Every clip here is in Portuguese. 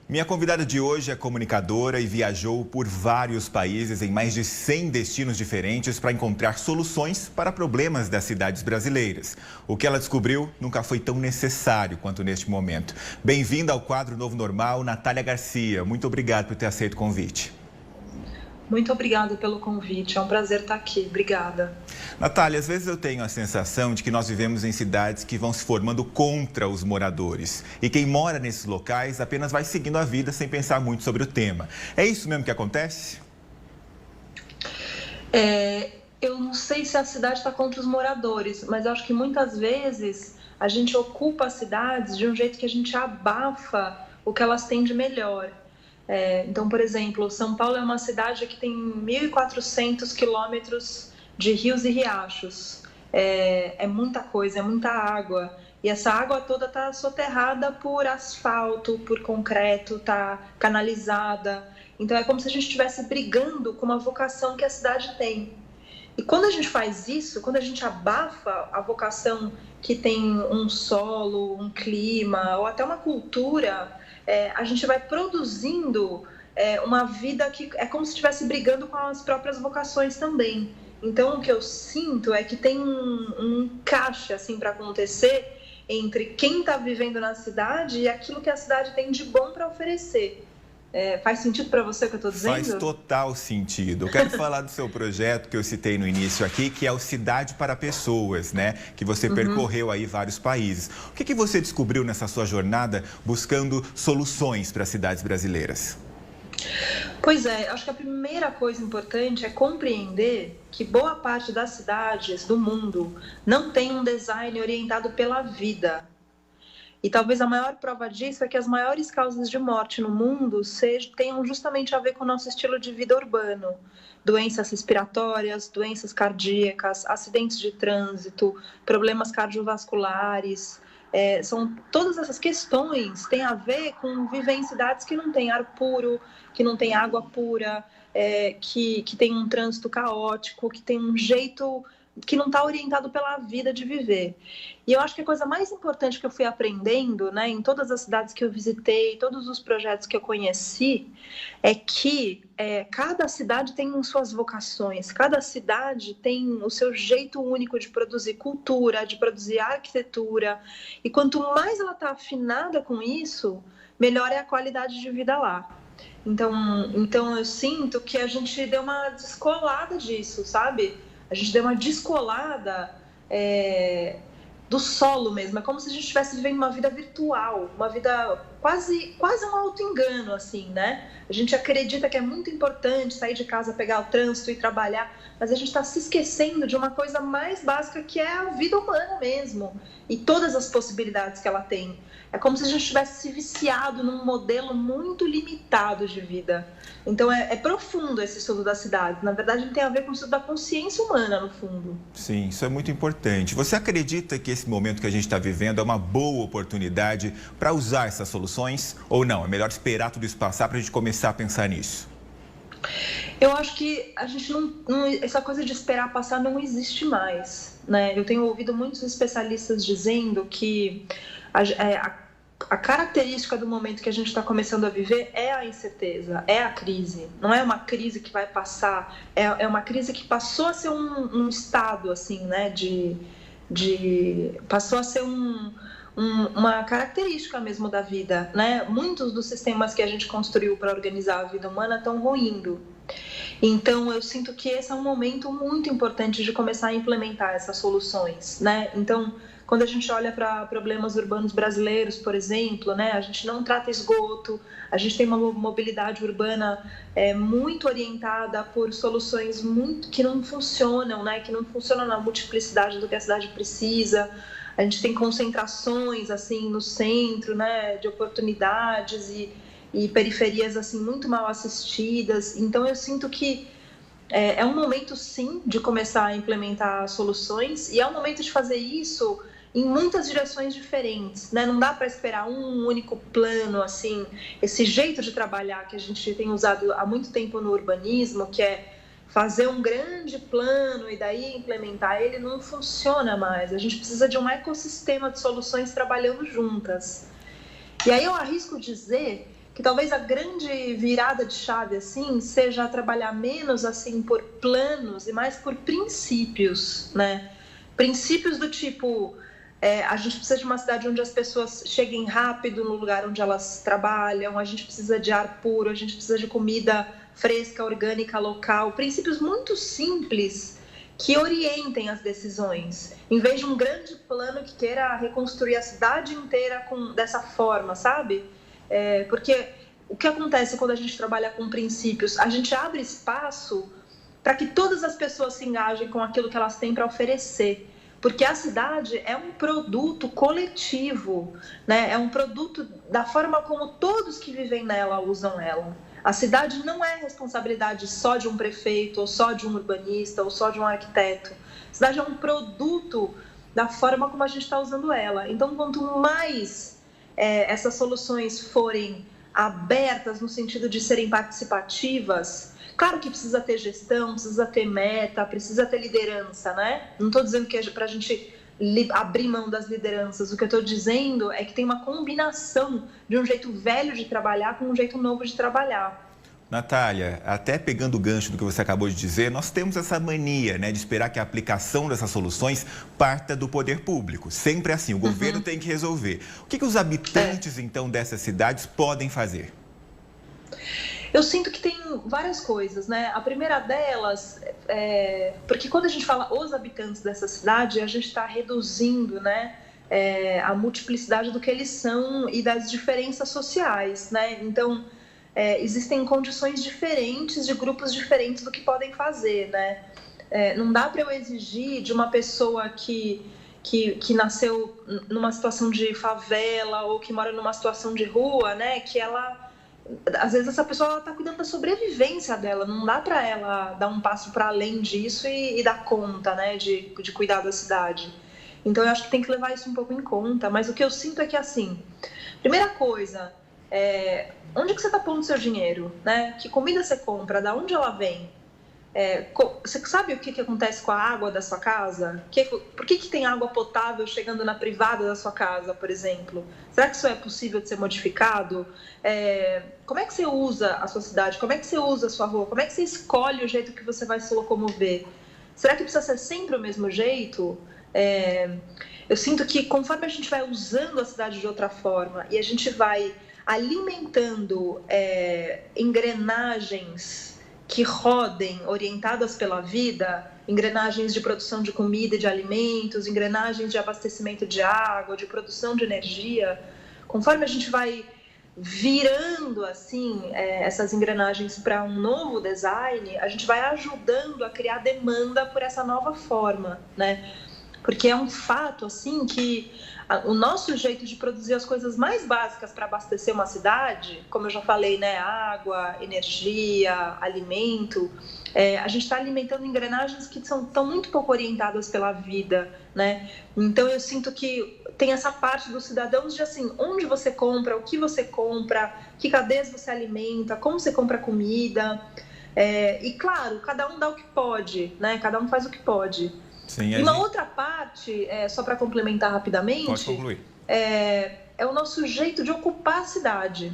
Minha convidada de hoje é comunicadora e viajou por vários países em mais de 100 destinos diferentes para encontrar soluções para problemas das cidades brasileiras. O que ela descobriu nunca foi tão necessário quanto neste momento. Bem-vinda ao quadro Novo Normal, Natália Garcia. Muito obrigado por ter aceito o convite. Muito obrigada pelo convite, é um prazer estar aqui. Obrigada. Natália, às vezes eu tenho a sensação de que nós vivemos em cidades que vão se formando contra os moradores. E quem mora nesses locais apenas vai seguindo a vida sem pensar muito sobre o tema. É isso mesmo que acontece? Eu não sei se a cidade está contra os moradores, mas eu acho que muitas vezes a gente ocupa as cidades de um jeito que a gente abafa o que elas têm de melhor. Então, por exemplo, São Paulo é uma cidade que tem 1.400 quilômetros de rios e riachos. É muita coisa, é muita água. E essa água toda está soterrada por asfalto, por concreto, está canalizada. Então, é como se a gente estivesse brigando com uma vocação que a cidade tem. E quando a gente faz isso, quando a gente abafa a vocação que tem um solo, um clima ou até uma cultura, a gente vai produzindo uma vida que é como se estivesse brigando com as próprias vocações também. Então, o que eu sinto é que tem um encaixe assim, para acontecer entre quem está vivendo na cidade e aquilo que a cidade tem de bom para oferecer. Faz sentido para você o que eu estou dizendo? Faz total sentido. Eu quero falar do seu projeto que eu citei no início aqui, que é o Cidade para Pessoas, né? Que você percorreu aí vários países. O que você descobriu nessa sua jornada buscando soluções para as cidades brasileiras? Pois é, acho que a primeira coisa importante é compreender que boa parte das cidades do mundo não tem um design orientado pela vida. E talvez a maior prova disso é que as maiores causas de morte no mundo tenham justamente a ver com o nosso estilo de vida urbano. Doenças respiratórias, doenças cardíacas, acidentes de trânsito, problemas cardiovasculares. Todas essas questões têm a ver com viver em cidades que não têm ar puro, que não têm água pura, que tem um trânsito caótico, que tem um jeito que não está orientado pela vida de viver. E eu acho que a coisa mais importante que eu fui aprendendo, né, em todas as cidades que eu visitei, todos os projetos que eu conheci, é que cada cidade tem suas vocações, cada cidade tem o seu jeito único de produzir cultura, de produzir arquitetura, e quanto mais ela está afinada com isso, melhor é a qualidade de vida lá. Então eu sinto que a gente deu uma descolada disso, sabe? A gente deu uma descolada do solo mesmo. É como se a gente estivesse vivendo uma vida virtual, uma vida quase um auto-engano, assim, né? A gente acredita que é muito importante sair de casa, pegar o trânsito e trabalhar, mas a gente está se esquecendo de uma coisa mais básica que é a vida humana mesmo e todas as possibilidades que ela tem. É como se a gente tivesse se viciado num modelo muito limitado de vida. Então, é profundo esse estudo da cidade. Na verdade, ele tem a ver com o estudo da consciência humana, no fundo. Sim, isso é muito importante. Você acredita que esse momento que a gente está vivendo é uma boa oportunidade para usar essas soluções? Ou não? É melhor esperar tudo isso passar para a gente começar a pensar nisso? Eu acho que a gente essa coisa de esperar passar não existe mais, né? Eu tenho ouvido muitos especialistas dizendo que a característica do momento que a gente está começando a viver é a incerteza, é a crise. Não é uma crise que vai passar, é uma crise que passou a ser um estado, assim, né? Passou a ser uma característica mesmo da vida, né? Muitos dos sistemas que a gente construiu para organizar a vida humana estão ruindo. Então, eu sinto que esse é um momento muito importante de começar a implementar essas soluções, né? Então, quando a gente olha para problemas urbanos brasileiros, por exemplo, né, a gente não trata esgoto, a gente tem uma mobilidade urbana muito orientada por soluções que não funcionam, né, que não funcionam na multiplicidade do que a cidade precisa. A gente tem concentrações assim no centro, né, de oportunidades e periferias assim muito mal assistidas. Então eu sinto que é um momento sim de começar a implementar soluções e é um momento de fazer isso em muitas direções diferentes, né? Não dá para esperar um único plano, assim, esse jeito de trabalhar que a gente tem usado há muito tempo no urbanismo, que é fazer um grande plano e daí implementar ele, não funciona mais. A gente precisa de um ecossistema de soluções trabalhando juntas. E aí eu arrisco dizer que talvez a grande virada de chave assim seja trabalhar menos assim por planos e mais por princípios, né? Princípios do tipo, a gente precisa de uma cidade onde as pessoas cheguem rápido no lugar onde elas trabalham, a gente precisa de ar puro, a gente precisa de comida fresca, orgânica, local, princípios muito simples que orientem as decisões, em vez de um grande plano que queira reconstruir a cidade inteira dessa forma, sabe? Porque o que acontece quando a gente trabalha com princípios? A gente abre espaço para que todas as pessoas se engajem com aquilo que elas têm para oferecer. Porque a cidade é um produto coletivo, né? É um produto da forma como todos que vivem nela usam ela. A cidade não é responsabilidade só de um prefeito, ou só de um urbanista, ou só de um arquiteto. A cidade é um produto da forma como a gente está usando ela. Então, quanto mais essas soluções forem abertas no sentido de serem participativas, claro que precisa ter gestão, precisa ter meta, precisa ter liderança, né? Não estou dizendo que é para a gente abrir mão das lideranças. O que eu estou dizendo é que tem uma combinação de um jeito velho de trabalhar com um jeito novo de trabalhar. Natália, até pegando o gancho do que você acabou de dizer, nós temos essa mania, né, de esperar que a aplicação dessas soluções parta do poder público. Sempre assim, o governo tem que resolver. O que os habitantes, então, dessas cidades podem fazer? Eu sinto que tem várias coisas, né? A primeira delas, porque quando a gente fala os habitantes dessa cidade, a gente está reduzindo, né, a multiplicidade do que eles são e das diferenças sociais, né? Então, existem condições diferentes de grupos diferentes do que podem fazer, né? Não dá para eu exigir de uma pessoa que nasceu numa situação de favela ou que mora numa situação de rua, né, que ela... Às vezes essa pessoa está cuidando da sobrevivência dela, não dá para ela dar um passo para além disso e dar conta, né, de cuidar da cidade. Então eu acho que tem que levar isso um pouco em conta, mas o que eu sinto é que, assim, primeira coisa, onde que você está pondo seu dinheiro, né? Que comida você compra, da onde ela vem? Você sabe o que acontece com a água da sua casa? Por que tem água potável chegando na privada da sua casa, por exemplo? Será que isso é possível de ser modificado? Como é que você usa a sua cidade? Como é que você usa a sua rua? Como é que você escolhe o jeito que você vai se locomover? Será que precisa ser sempre o mesmo jeito? Eu sinto que conforme a gente vai usando a cidade de outra forma e a gente vai alimentando engrenagens que rodem, orientadas pela vida, engrenagens de produção de comida e de alimentos, engrenagens de abastecimento de água, de produção de energia, conforme a gente vai virando assim essas engrenagens para um novo design, a gente vai ajudando a criar demanda por essa nova forma, né? Porque é um fato assim que o nosso jeito de produzir as coisas mais básicas para abastecer uma cidade, como eu já falei, né, água, energia, alimento, a gente está alimentando engrenagens que estão muito pouco orientadas pela vida, né? Então eu sinto que tem essa parte dos cidadãos de assim, onde você compra, o que você compra, que cadeias você alimenta, como você compra comida, e claro, cada um dá o que pode, né? Cada um faz o que pode. Sim, e uma outra parte, só para complementar rapidamente, pode concluir. É o nosso jeito de ocupar a cidade.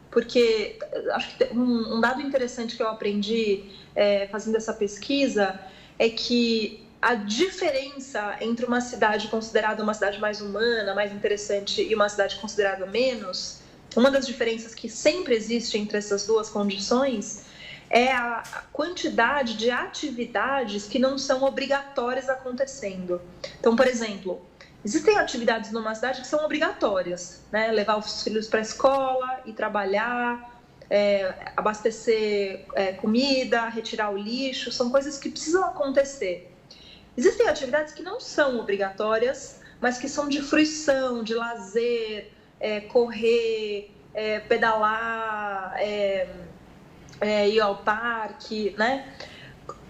Porque acho que um dado interessante que eu aprendi fazendo essa pesquisa é que a diferença entre uma cidade considerada uma cidade mais humana, mais interessante, e uma cidade considerada menos, uma das diferenças que sempre existe entre essas duas condições é a quantidade de atividades que não são obrigatórias acontecendo. Então, por exemplo, existem atividades numa cidade que são obrigatórias, né? Levar os filhos para a escola, ir trabalhar, abastecer comida, retirar o lixo, são coisas que precisam acontecer. Existem atividades que não são obrigatórias, mas que são de fruição, de lazer, correr, pedalar, ir ao parque, né?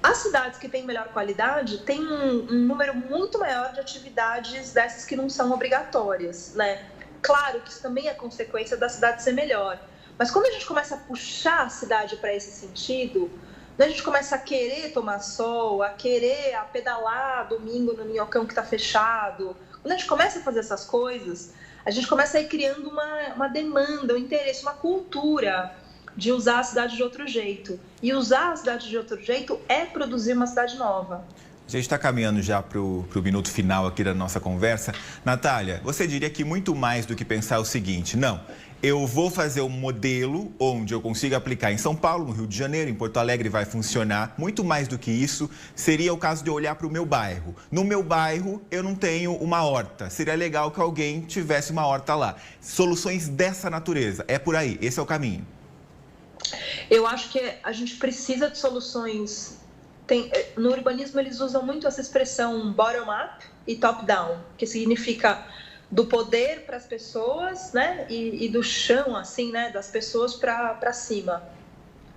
As cidades que têm melhor qualidade têm um número muito maior de atividades dessas que não são obrigatórias, né? Claro que isso também é consequência da cidade ser melhor, mas quando a gente começa a puxar a cidade para esse sentido, quando a gente começa a querer tomar sol, a querer pedalar domingo no minhocão que está fechado, quando a gente começa a fazer essas coisas, a gente começa a ir criando uma demanda, um interesse, uma cultura de usar a cidade de outro jeito. E usar a cidade de outro jeito é produzir uma cidade nova. A gente está caminhando já para o minuto final aqui da nossa conversa. Natália, você diria que muito mais do que pensar o seguinte: não, eu vou fazer um modelo onde eu consiga aplicar em São Paulo, no Rio de Janeiro, em Porto Alegre vai funcionar. Muito mais do que isso, seria o caso de eu olhar para o meu bairro. No meu bairro, eu não tenho uma horta. Seria legal que alguém tivesse uma horta lá. Soluções dessa natureza. É por aí, esse é o caminho. Eu acho que a gente precisa de soluções. No urbanismo, eles usam muito essa expressão bottom-up e top-down, que significa do poder para as pessoas, né, e do chão, assim, né, das pessoas para cima.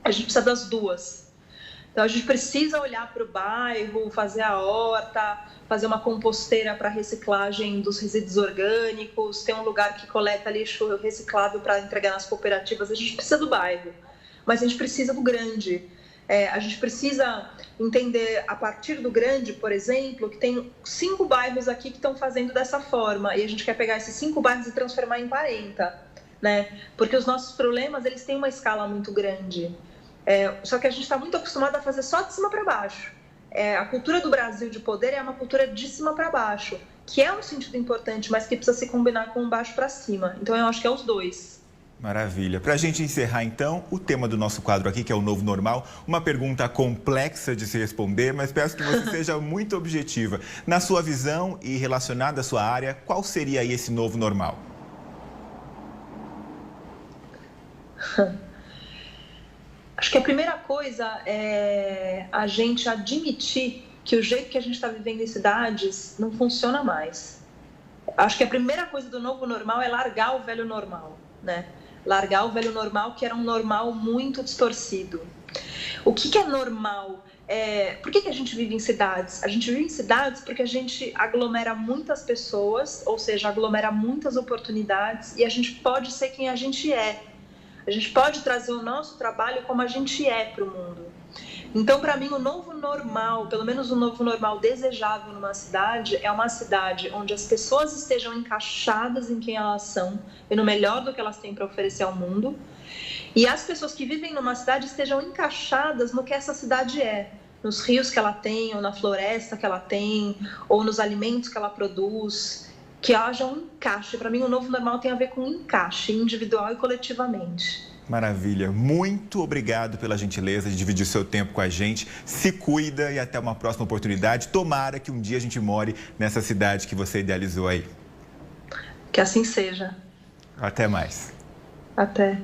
A gente precisa das duas. Então, a gente precisa olhar para o bairro, fazer a horta, fazer uma composteira para reciclagem dos resíduos orgânicos, ter um lugar que coleta lixo reciclável para entregar nas cooperativas. A gente precisa do bairro, mas a gente precisa do grande. A gente precisa entender, a partir do grande, por exemplo, que tem 5 bairros aqui que estão fazendo dessa forma, e a gente quer pegar esses 5 bairros e transformar em 40, né? Porque os nossos problemas, eles têm uma escala muito grande. Só que a gente está muito acostumado a fazer só de cima para baixo. A cultura do Brasil de poder é uma cultura de cima para baixo, que é um sentido importante, mas que precisa se combinar com baixo para cima. Então, eu acho que é os dois. Maravilha. Para a gente encerrar, então, o tema do nosso quadro aqui, que é o novo normal. Uma pergunta complexa de se responder, mas peço que você seja muito objetiva. Na sua visão e relacionada à sua área, qual seria aí esse novo normal? Acho que a primeira coisa é a gente admitir que o jeito que a gente está vivendo em cidades não funciona mais. Acho que a primeira coisa do novo normal é largar o velho normal, né? Largar o velho normal, que era um normal muito distorcido. O que é normal? Por que a gente vive em cidades? A gente vive em cidades porque a gente aglomera muitas pessoas, ou seja, aglomera muitas oportunidades, e a gente pode ser quem a gente é. A gente pode trazer o nosso trabalho como a gente é para o mundo. Então, para mim, o novo normal, pelo menos o novo normal desejável numa cidade, é uma cidade onde as pessoas estejam encaixadas em quem elas são e no melhor do que elas têm para oferecer ao mundo. E as pessoas que vivem numa cidade estejam encaixadas no que essa cidade é, nos rios que ela tem, ou na floresta que ela tem, ou nos alimentos que ela produz, que haja um encaixe. Para mim, o novo normal tem a ver com encaixe, individual e coletivamente. Maravilha. Muito obrigado pela gentileza de dividir o seu tempo com a gente. Se cuida e até uma próxima oportunidade. Tomara que um dia a gente more nessa cidade que você idealizou aí. Que assim seja. Até mais. Até.